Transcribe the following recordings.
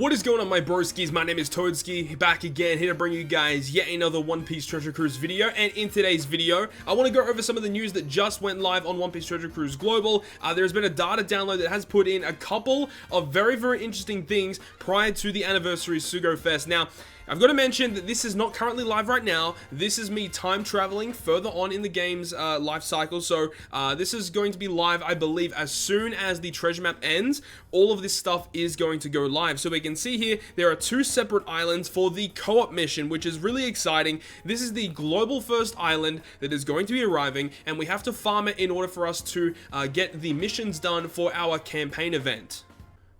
What is going on, my broskiis? My name is Toadskii, back again, here to bring you guys yet another One Piece Treasure Cruise video. And in today's video, I want to go over some of the news that just went live on One Piece Treasure Cruise Global. There's been a data download that has put in a couple of very interesting things prior to the anniversary Sugo-Fest. Now, I've got to mention that this is not currently live right now. This is me time traveling further on in the game's life cycle. So this is going to be live, I believe, as soon as the treasure map ends. All of this stuff is going to go live. So we can see here, there are two separate islands for the co-op mission, which is really exciting. This is the global first island that is going to be arriving, and we have to farm it in order for us to get the missions done for our campaign event.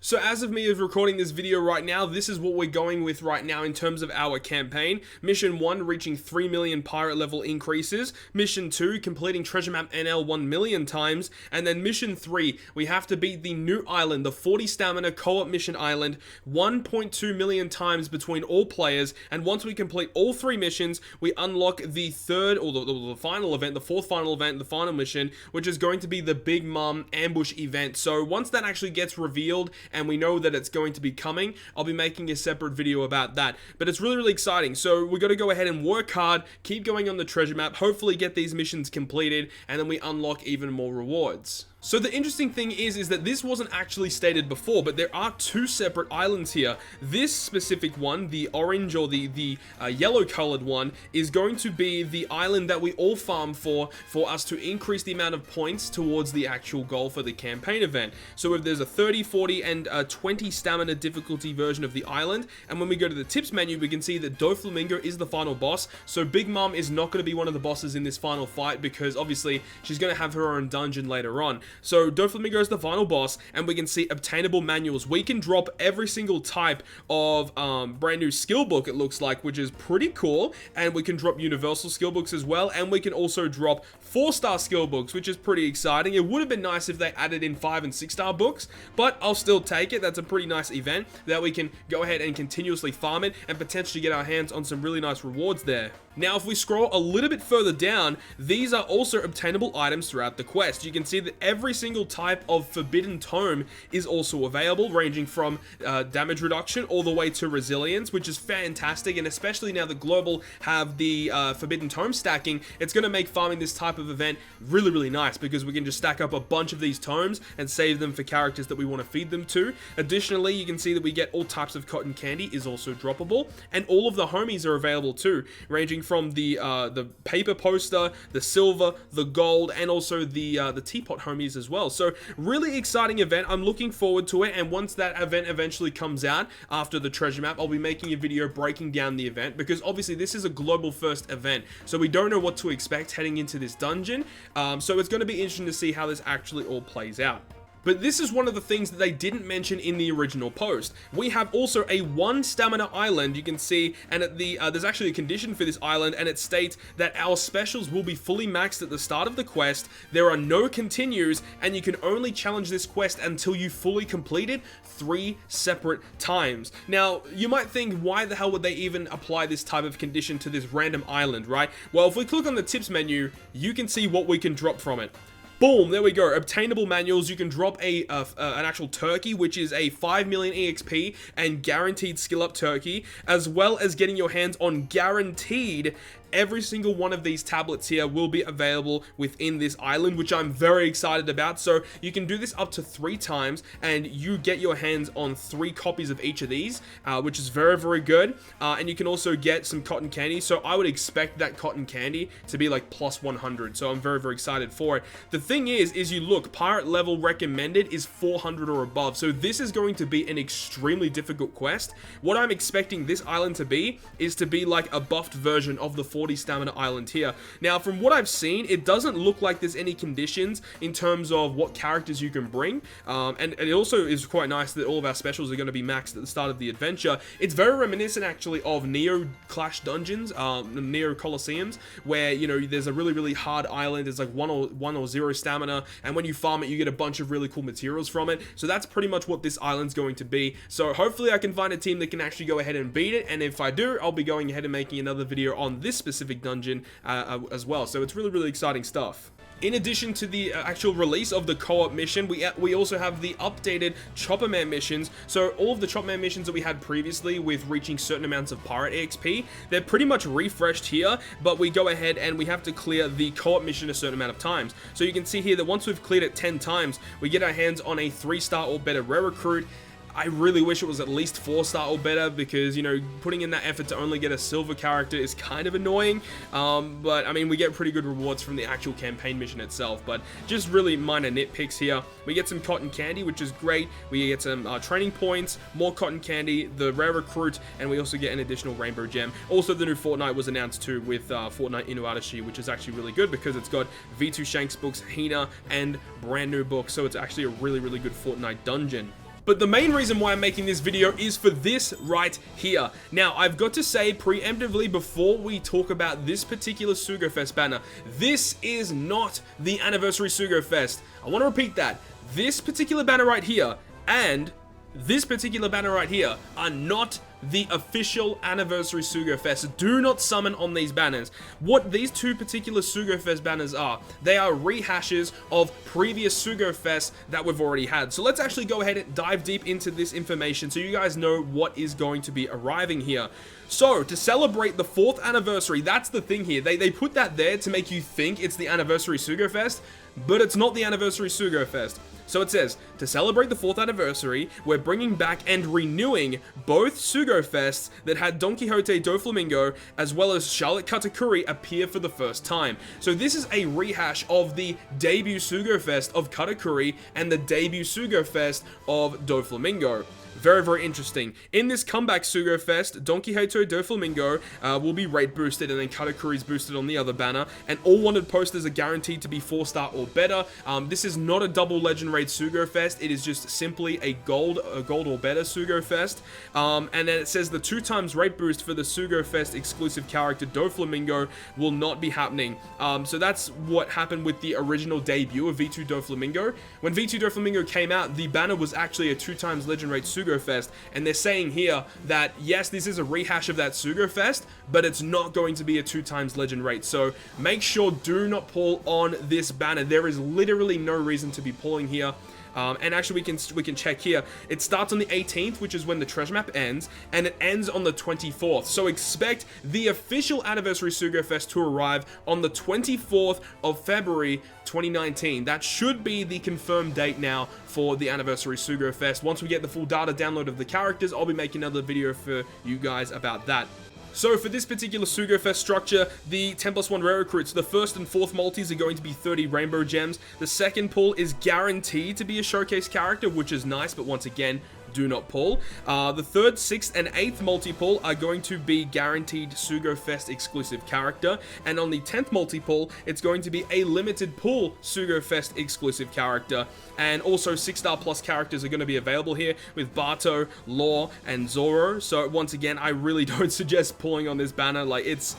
So as of me is recording this video right now, this is what we're going with right now in terms of our campaign. Mission 1, reaching 3 million pirate level increases. Mission 2, completing treasure map NL 1 million times. And then Mission 3, we have to beat the new island, the 40 stamina co-op mission island, 1.2 million times between all players. And once we complete all 3 missions, we unlock the third, or the final event, the fourth final event, the final mission, which is going to be the Big Mom ambush event. So once that actually gets revealed, and we know that it's going to be coming, I'll be making a separate video about that. But it's really exciting. So we got to go ahead and work hard, keep going on the treasure map, hopefully get these missions completed, and then we unlock even more rewards. So the interesting thing is that this wasn't actually stated before, but there are 2 separate islands here. This specific one, the orange or the yellow colored one, is going to be the island that we all farm for us to increase the amount of points towards the actual goal for the campaign event. So if there's a 30, 40, and 20 stamina difficulty version of the island, and when we go to the tips menu, we can see that Doflamingo is the final boss. So Big Mom is not going to be one of the bosses in this final fight, because obviously she's going to have her own dungeon later on. So Doflamingo is the final boss, and we can see obtainable manuals. We can drop every single type of brand new skill book, it looks like, which is pretty cool. And we can drop universal skill books as well, and we can also drop 4-star skill books, which is pretty exciting. It would have been nice if they added in 5 and 6-star books, but I'll still take it. That's a pretty nice event that we can go ahead and continuously farm it and potentially get our hands on some really nice rewards there. Now, if we scroll a little bit further down, these are also obtainable items throughout the quest. You can see that every single type of forbidden tome is also available, ranging from damage reduction all the way to resilience, which is fantastic. And especially now that Global have the forbidden tome stacking, it's going to make farming this type of event really nice, because we can just stack up a bunch of these tomes and save them for characters that we want to feed them to. Additionally, you can see that we get all types of cotton candy is also droppable, and all of the homies are available too, ranging from the paper poster, the silver, the gold, and also the teapot homies as well. So really exciting event. I'm looking forward to it, and once that event eventually comes out after the treasure map, I'll be making a video breaking down the event, because obviously this is a global first event, so we don't know what to expect heading into this dungeon. So it's going to be interesting to see how this actually all plays out. But this is one of the things that they didn't mention in the original post. We have also a 1 stamina island, you can see, and at the there's actually a condition for this island, and it states that our specials will be fully maxed at the start of the quest. There are no continues, and you can only challenge this quest until you fully complete it 3 separate times. Now, you might think, why the hell would they even apply this type of condition to this random island, right? Well, if we click on the tips menu, you can see what we can drop from it. Boom, there we go. Obtainable manuals. You can drop an actual turkey, which is a 5 million EXP and guaranteed skill up turkey, as well as getting your hands on guaranteed. Every single one of these tablets here will be available within this island, which I'm very excited about. So you can do this up to 3 times, and you get your hands on 3 copies of each of these, which is very good. And you can also get some cotton candy. So I would expect that cotton candy to be like plus 100. So I'm very excited for it. The thing is you look, pirate level recommended is 400 or above. So this is going to be an extremely difficult quest. What I'm expecting this island to be is to be like a buffed version of the 40 stamina island here. Now, from what I've seen, it doesn't look like there's any conditions in terms of what characters you can bring, and it also is quite nice that all of our specials are going to be maxed at the start of the adventure. It's very reminiscent actually of Neo Clash dungeons, Neo Colosseums, where, you know, there's a really hard island. It's like 1 or 0 stamina, and when you farm it, you get a bunch of really cool materials from it. So that's pretty much what this island's going to be. So hopefully I can find a team that can actually go ahead and beat it, and if I do, I'll be going ahead and making another video on this specific dungeon as well. So it's really exciting stuff. In addition to the actual release of the co-op mission, we also have the updated Chopper Man missions. So all of the Chopper Man missions that we had previously with reaching certain amounts of pirate EXP, they're pretty much refreshed here, but we go ahead and we have to clear the co-op mission a certain amount of times. So you can see here that once we've cleared it 10 times, we get our hands on a 3-star or better rare recruit. I really wish it was at least 4-star or better, because, you know, putting in that effort to only get a silver character is kind of annoying. But I mean, we get pretty good rewards from the actual campaign mission itself, but just really minor nitpicks here. We get some cotton candy, which is great. We get some training points, more cotton candy, the rare recruit, and we also get an additional rainbow gem. Also, the new Fortnite was announced too, with Fortnite Inuarashi, which is actually really good because it's got V2 Shanks books, Hina, and brand new books. So it's actually a really, really good Fortnite dungeon. But the main reason why I'm making this video is for this right here. Now, I've got to say preemptively before we talk about this particular SugoFest banner, this is not the anniversary SugoFest. I want to repeat that. This particular banner right here and this particular banner right here are not the official anniversary SugoFest. Do not summon on these banners. What these two particular SugoFest banners are, they are rehashes of previous SugoFests that we've already had. So let's actually go ahead and dive deep into this information so you guys know what is going to be arriving here. So, to celebrate the 4th anniversary, that's the thing here. They put that there to make you think it's the anniversary SugoFest, but it's not the anniversary SugoFest. So it says, to celebrate the 4th anniversary, we're bringing back and renewing both SugoFests that had Don Quixote Doflamingo as well as Charlotte Katakuri appear for the first time. So this is a rehash of the debut SugoFest of Katakuri and the debut SugoFest of Doflamingo. Very, very interesting. In this comeback SugoFest, Don Quixote Doflamingo will be rate boosted, and then Katakuri's boosted on the other banner, and all wanted posters are guaranteed to be 4-star or better. This is not a double legend raid SugoFest, it is just simply a gold or better SugoFest. And then it says the 2x rate boost for the SugoFest exclusive character Doflamingo will not be happening. So that's what happened with the original debut of V2 Doflamingo. When V2 Doflamingo came out, the banner was actually a 2x legend raid SugoFest, and they're saying here that yes, this is a rehash of that SugoFest, but it's not going to be a 2x legend rate. So make sure do not pull on this banner. There is literally no reason to be pulling here. And actually we can check here. It starts on the 18th, which is when the treasure map ends, and it ends on the 24th. So expect the official anniversary SugoFest to arrive on the 24th of February 2019. That should be the confirmed date now for the anniversary SugoFest. Once we get the full data download of the characters, I'll be making another video for you guys about that. So for this particular SugoFest structure, the 10+1 rare recruits, the 1st and 4th multis are going to be 30 rainbow gems. The second pull is guaranteed to be a showcase character, which is nice, but once again, do not pull. The 3rd, 6th, and 8th multi-pull are going to be guaranteed SugoFest exclusive character, and on the 10th multi-pull, it's going to be a limited pull SugoFest exclusive character, and also 6-star plus characters are going to be available here with Bato, Law, and Zoro. So once again, I really don't suggest pulling on this banner. Like, it's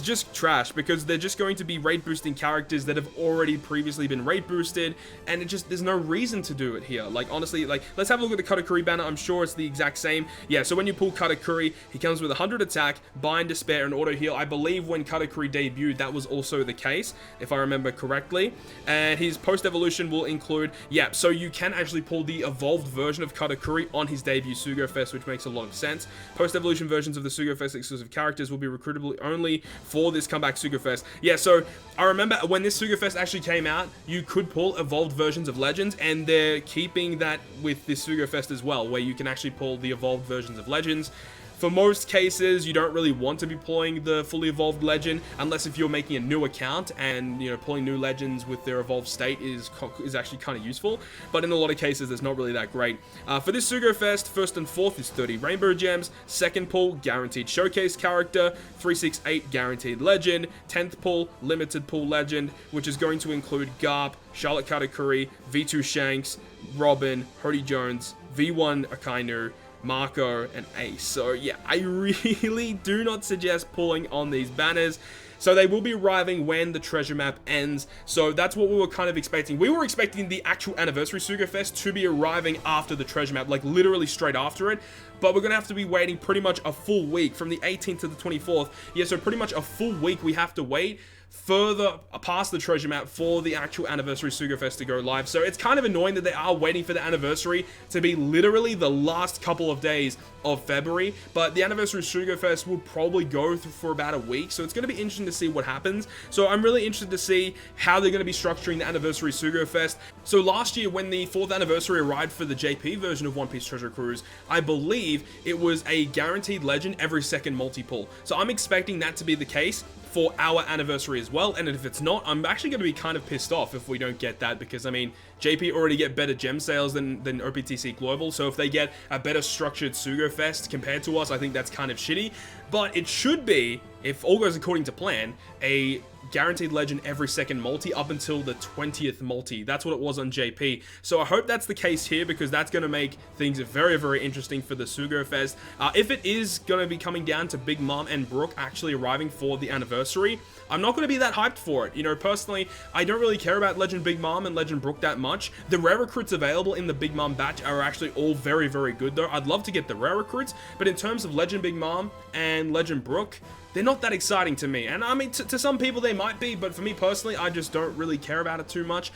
just trash, because they're just going to be rate boosting characters that have already previously been rate boosted, and there's no reason to do it here. Like, honestly, like, let's have a look at the Katakuri banner. I'm sure it's the exact same. Yeah, so when you pull Katakuri, he comes with 100 attack, bind, despair, and auto heal. I believe when Katakuri debuted, that was also the case, if I remember correctly. And his post evolution will include, yeah, so you can actually pull the evolved version of Katakuri on his debut SugoFest, which makes a lot of sense. Post evolution versions of the SugoFest exclusive characters will be recruitable only for this comeback SugoFest. Yeah, so I remember when this SugoFest actually came out, you could pull evolved versions of Legends, and they're keeping that with this SugoFest as well, where you can actually pull the evolved versions of Legends. For most cases, you don't really want to be pulling the fully evolved legend, unless if you're making a new account, and, you know, pulling new legends with their evolved state is actually kind of useful. But in a lot of cases, it's not really that great. For this SugoFest, 1st and 4th is 30 rainbow gems. 2nd pull, guaranteed showcase character. 3, 6, 8, guaranteed legend. 10th pull, limited pull legend, which is going to include Garp, Charlotte Katakuri, V2 Shanks, Robin, Hody Jones, V1 Akainu, Marco, and Ace. So yeah, I really do not suggest pulling on these banners. So they will be arriving when the treasure map ends. So that's what we were kind of expecting. We were expecting the actual anniversary SugoFest to be arriving after the treasure map, like literally straight after it. But we're going to have to be waiting pretty much a full week from the 18th to the 24th. Yeah, so pretty much a full week we have to wait further past the treasure map for the actual anniversary SugoFest to go live. So it's kind of annoying that they are waiting for the anniversary to be literally the last couple of days of February, but the anniversary SugoFest will probably go through for about a week, so it's going to be interesting to see what happens. So I'm really interested to see how they're going to be structuring the anniversary SugoFest. So last year, when the 4th anniversary arrived for the JP version of One Piece Treasure Cruise, I believe it was a guaranteed legend every second multi-pull. So I'm expecting that to be the case for our anniversary as well, and if it's not, I'm actually going to be kind of pissed off if we don't get that, because I mean, JP already get better gem sales than OPTC Global, so if they get a better structured SugoFest compared to us, I think that's kind of shitty. But it should be, if all goes according to plan, a guaranteed legend every second multi up until the 20th multi. That's what it was on JP. So I hope that's the case here, because that's going to make things very, very interesting for the SugoFest. If it is going to be coming down to Big Mom and Brook actually arriving for the anniversary, I'm not going to be that hyped for it. You know, personally, I don't really care about Legend Big Mom and Legend Brook that much. The rare recruits available in the Big Mom batch are actually all very, very good though. I'd love to get the rare recruits, but in terms of Legend Big Mom and Legend Brook, they're not that exciting to me. And I mean, to some people they might be, but for me personally, I just don't really care about it too much.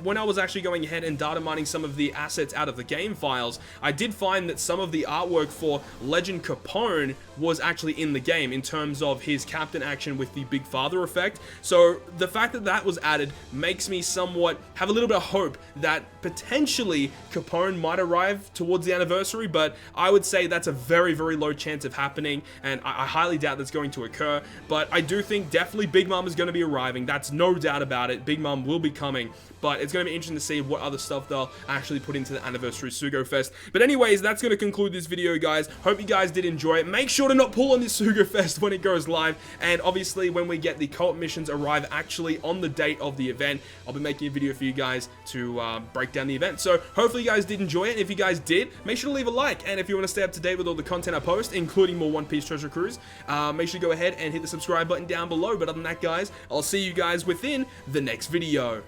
When I was actually going ahead and data mining some of the assets out of the game files, I did find that some of the artwork for Legend Capone was actually in the game in terms of his captain action with the Big Father effect. So the fact that that was added makes me somewhat have a little bit of hope that potentially Capone might arrive towards the anniversary, but I would say that's a very, very low chance of happening, and I highly doubt that's going to occur. But I do think definitely Big Mom is going to be arriving. That's no doubt about it. Big Mom will be coming, but it's going to be interesting to see what other stuff they'll actually put into the anniversary SugoFest. But anyways, that's going to conclude this video, guys. Hope you guys did enjoy it. Make sure to not pull on this SugoFest when it goes live, and obviously when we get the cult missions arrive actually on the date of the event, I'll be making a video for you guys to break down the event. So hopefully you guys did enjoy it. If you guys did, make sure to leave a like, and if you want to stay up to date with all the content I post, including more One Piece Treasure Cruise, make sure to go ahead and hit the subscribe button down below. But other than that, guys, I'll see you guys within the next video.